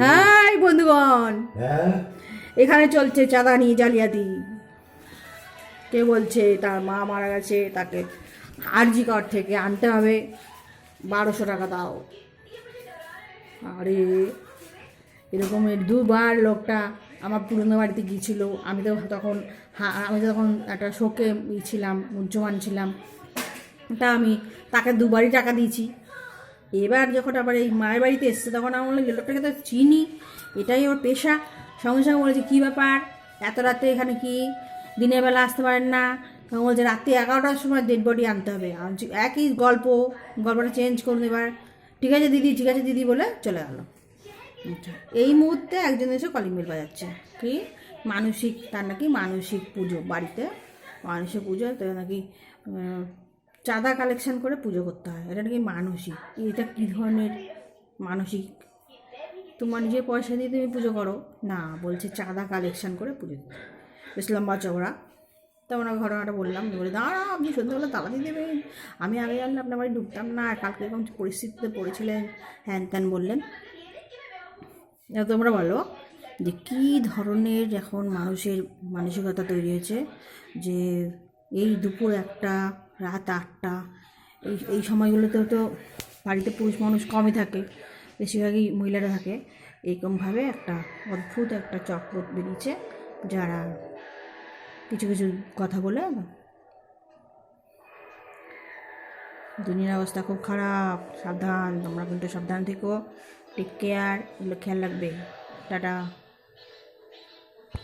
High বন্ধুগণ, হ্যাঁ এখানে চলছে চাঁদা নিয়ে জালিয়াতি। কে বলছে তার মা মারা গেছে, তাকে আরজি কর থেকে আনতে হবে 1200 টাকা দাও। আরে এরকমের দুবার লোকটা আমার পুরনো বাড়িতে গিয়েছিল। আমি তো তখন একটা শোকে ছিলাম, মুহ্যমান ছিলাম। তা আমি তাকে দুবারই টাকা দিয়েছি। এবার যখন আবার এই মায়ের বাড়িতে এসছে তখন আমি বললাম লোকটাকে তো চিনি, এটাই ওর পেশা। সঙ্গে সঙ্গে বলেছে কী ব্যাপার, এত রাতে এখানে কি দিনের বেলা আসতে পারেন না? তখন বলছে রাত্রি 11টার সময় ডেড বডি আনতে হবে। আমি বলছি, একই গল্পটা চেঞ্জ করুন এবার। ঠিক আছে দিদি, ঠিক আছে দিদি বলে চলে গেল। আচ্ছা, এই মুহূর্তে একজন এসে কলিং বেল বাজাচ্ছে কি তার নাকি মানসিক পুজো বাড়িতে, মানসিক পুজো তো নাকি চাঁদা কালেকশন করে পুজো করতে হয়। এটা নাকি মানসিক। এটা কী ধরনের মানসিক? তোমার নিজের পয়সা দিয়ে তুমি পুজো করো না, বলছে চাঁদা কালেকশন করে পুজো দিতে। বেশ লম্বা চওড়া। তেমন ঘটনাটা বললাম, বলে দাঁড়া আপনি সন্ধ্যাবেলা তালা দিয়ে দেবেন, আমি আগে জানলে আপনার বাড়ি ঢুকতাম না, কালকে এরকম পরিস্থিতিতে পড়েছিলেন, হ্যান ত্যান বললেন। তোমরা বলো যে কী ধরনের এখন মানুষের মানসিকতা তৈরি হয়েছে, যে এই দুপুর 1টা, রাত 8টা, এই সময়গুলোতেও তো বাড়িতে পুরুষ মানুষ কমই থাকে, বেশিরভাগই মহিলারা থাকে। এইরকমভাবে একটা অদ্ভুত একটা চক্র বেরিয়েছে, যারা কিছু কিছু কথা বলে দুনিয়ার অবস্থা খুব খারাপ। সাবধান, তোমরা কিন্তু সাবধান থেকো, টেক কেয়ার, এগুলো খেয়াল রাখবে। টাটা।